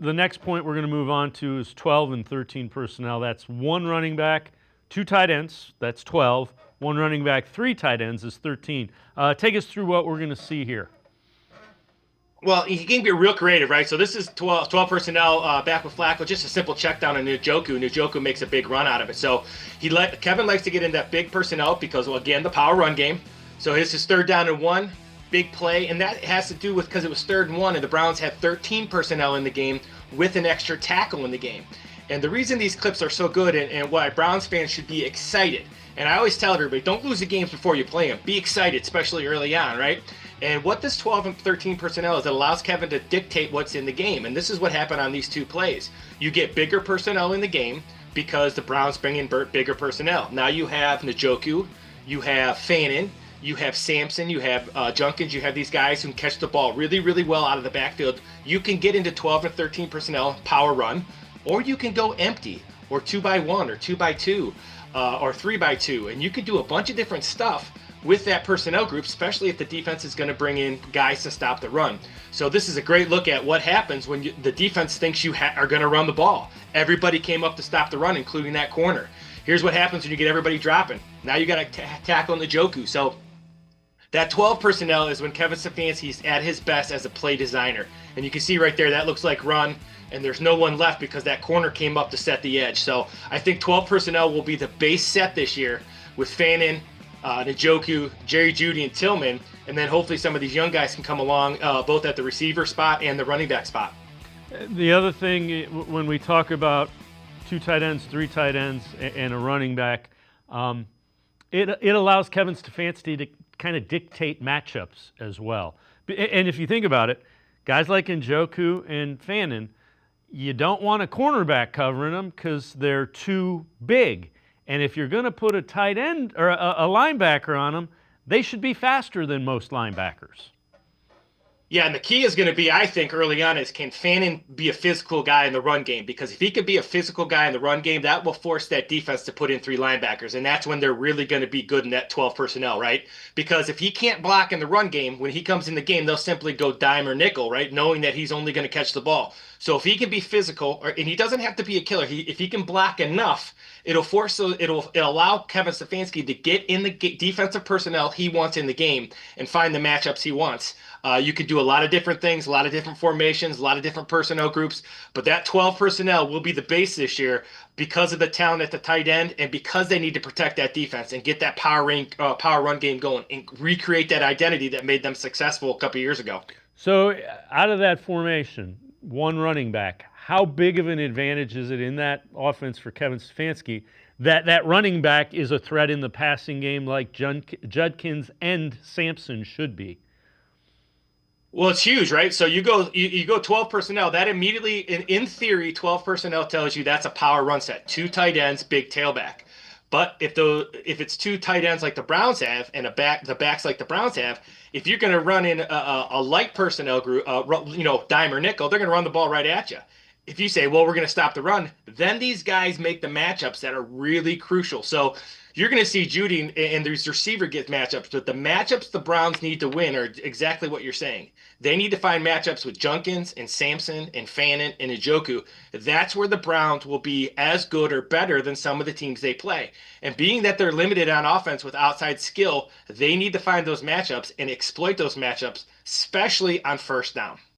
the next point we're going to move on to is 12 and 13 personnel. That's one running back, two tight ends. That's 12. One running back, three tight ends is 13. Take us through what we're going to see here. Well, he can get real creative, right? So this is 12 personnel back with Flacco, just a simple check down on Njoku. Njoku makes a big run out of it. So Kevin likes to get in that big personnel because, well, again, the power run game. So his is third down and one, big play. And that has to do with because it was third and one, and the Browns had 13 personnel in the game with an extra tackle in the game. And the reason these clips are so good and why Browns fans should be excited, and I always tell everybody, don't lose the games before you play them. Be excited, especially early on, right? And what this 12 and 13 personnel is, it allows Kevin to dictate what's in the game. And this is what happened on these two plays. You get bigger personnel in the game because the Browns bring in bigger personnel. Now you have Njoku, you have Fannin, you have Sampson, you have Junkins, you have these guys who can catch the ball really, really well out of the backfield. You can get into 12 and 13 personnel, power run, or you can go empty, or 2x1, or 2x2, or 3x2. And you can do a bunch of different stuff with that personnel group, especially if the defense is going to bring in guys to stop the run. So this is a great look at what happens when the defense thinks you are going to run the ball. Everybody came up to stop the run, including that corner. Here's what happens when you get everybody dropping. Now you got to tackle Njoku. So that 12 personnel is when Kevin Stefanski's at his best as a play designer. And you can see right there, that looks like run, and there's no one left because that corner came up to set the edge. So I think 12 personnel will be the base set this year with Fannin, Njoku, Jerry Jeudy, and Tillman, and then hopefully some of these young guys can come along both at the receiver spot and the running back spot. The other thing, when we talk about two tight ends, three tight ends, and a running back, it allows Kevin Stefanski to kind of dictate matchups as well. And if you think about it, guys like Njoku and Fannin, you don't want a cornerback covering them because they're too big. And if you're going to put a tight end or a linebacker on them, they should be faster than most linebackers. Yeah, and the key is going to be, I think, early on is can Fannin be a physical guy in the run game? Because if he can be a physical guy in the run game, that will force that defense to put in three linebackers. And that's when they're really going to be good in that 12 personnel, right? Because if he can't block in the run game, when he comes in the game, they'll simply go dime or nickel, right? Knowing that he's only going to catch the ball. So if he can be physical, and he doesn't have to be a killer, if he can block enough, it'll allow Kevin Stefanski to get in the defensive personnel he wants in the game and find the matchups he wants. You could do a lot of different things, a lot of different formations, a lot of different personnel groups, but that 12 personnel will be the base this year because of the talent at the tight end and because they need to protect that defense and get that power run game going and recreate that identity that made them successful a couple years ago. So out of that formation, one running back, how big of an advantage is it in that offense for Kevin Stefanski that running back is a threat in the passing game like Judkins and Sampson should be? Well, it's huge, right? So you go 12 personnel. That immediately, in theory, 12 personnel tells you that's a power run set. Two tight ends, big tailback. But if it's two tight ends like the Browns have and the backs like the Browns have, if you're going to run in a light personnel group, dime or nickel, they're going to run the ball right at you. If you say, well, we're going to stop the run, then these guys make the matchups that are really crucial. So you're going to see Jeudy and these receiver get matchups, but the matchups the Browns need to win are exactly what you're saying. They need to find matchups with Junkins and Sampson and Fannin and Njoku. That's where the Browns will be as good or better than some of the teams they play. And being that they're limited on offense with outside skill, they need to find those matchups and exploit those matchups, especially on first down.